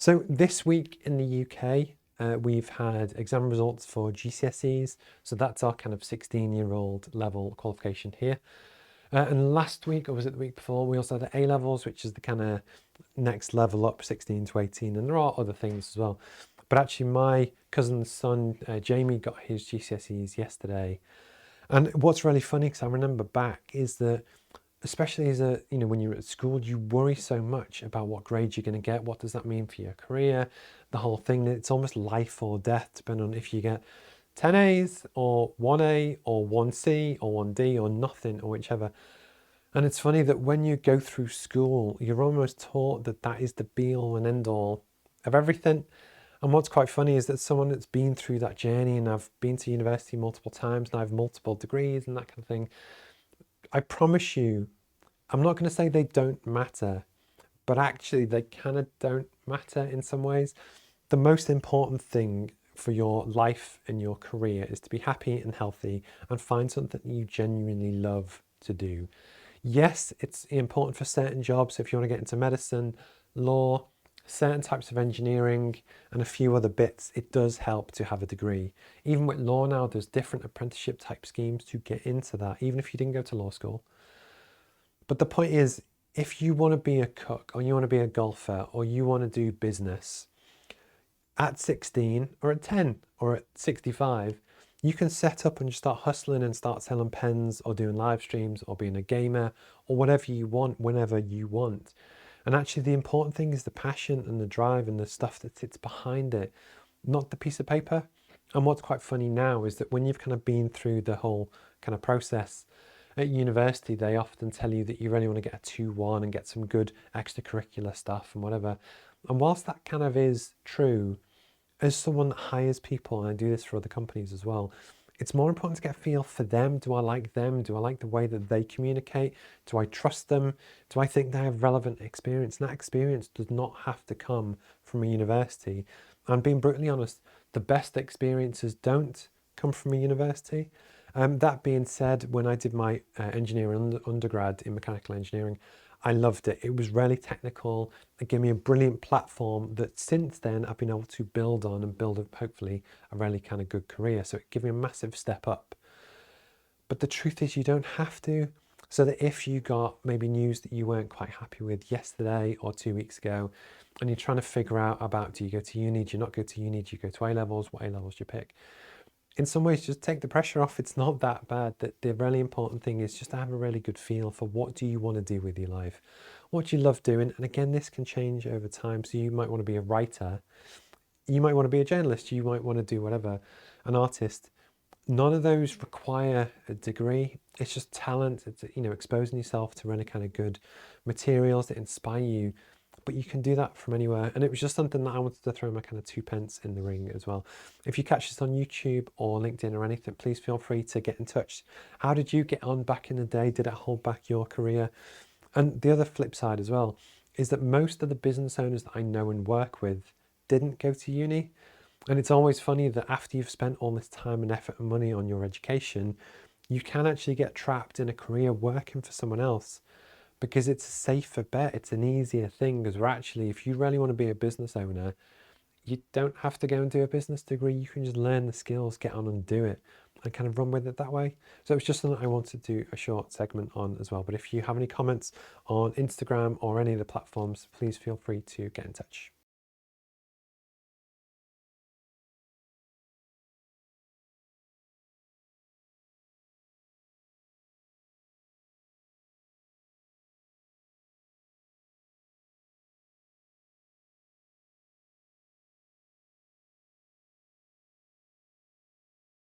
So this week in the UK, we've had exam results for GCSEs. So that's our kind of 16-year-old level qualification here. And last week, or was it the week before, we also had the A-levels, which is the kind of next level up, 16 to 18. And there are other things as well. But actually, my cousin's son, Jamie, got his GCSEs yesterday. And what's really funny, because I remember back, is that especially as when you're at school, you worry so much about what grades you're going to get. What does that mean for your career? The whole thing, it's almost life or death, depending on if you get 10 A's or 1A or 1C or 1D or nothing or whichever. And it's funny that when you go through school, you're almost taught that that is the be all and end all of everything. And what's quite funny is that someone that's been through that journey, and I've been to university multiple times and I have multiple degrees and that kind of thing, I promise you, I'm not going to say they don't matter, but actually they kind of don't matter in some ways. The most important thing for your life and your career is to be happy and healthy and find something that you genuinely love to do. Yes, it's important for certain jobs. If you want to get into medicine, law, certain types of engineering, and a few other bits, it does help to have a degree. Even with law now, there's different apprenticeship type schemes to get into that, even if you didn't go to law school. But the point is, if you want to be a cook or you want to be a golfer or you want to do business at 16 or at 10 or at 65, you can set up and just start hustling and start selling pens or doing live streams or being a gamer or whatever you want, whenever you want. And actually the important thing is the passion and the drive and the stuff that sits behind it, not the piece of paper. And what's quite funny now is that when you've kind of been through the whole kind of process at university, they often tell you that you really want to get a 2-1 and get some good extracurricular stuff and whatever. And whilst that kind of is true, as someone that hires people, and I do this for other companies as well, it's more important to get a feel for them. Do I like them? Do I like the way that they communicate? Do I trust them? Do I think they have relevant experience? And that experience does not have to come from a university. And being brutally honest, the best experiences don't come from a university. That being said, when I did my engineering undergrad in mechanical engineering, I loved it. It was really technical. It gave me a brilliant platform that since then I've been able to build on and build up, hopefully, a really kind of good career. So it gave me a massive step up. But the truth is, you don't have to. So that if you got maybe news that you weren't quite happy with yesterday or 2 weeks ago, and you're trying to figure out about, do you go to uni, do you not go to uni, do you go to A-levels, what A-levels do you pick? In some ways, just take the pressure off. It's not that bad. That the really important thing is just to have a really good feel for what do you want to do with your life, what do you love doing. And again, this can change over time. So you might want to be a writer, you might want to be a journalist, you might want to do whatever, an artist. None of those require a degree. It's just talent. It's exposing yourself to really kind of good materials that inspire you. But you can do that from anywhere. And it was just something that I wanted to throw my kind of 2 pence in the ring as well. If you catch this on YouTube or LinkedIn or anything, please feel free to get in touch. How did you get on back in the day? Did it hold back your career? And the other flip side as well is that most of the business owners that I know and work with didn't go to uni. And it's always funny that after you've spent all this time and effort and money on your education, you can actually get trapped in a career working for someone else, because it's a safer bet. It's an easier thing, because we're actually, if you really want to be a business owner, you don't have to go and do a business degree. You can just learn the skills, get on and do it, and kind of run with it that way. So it's just something I wanted to do a short segment on as well. But if you have any comments on Instagram or any of the platforms, please feel free to get in touch.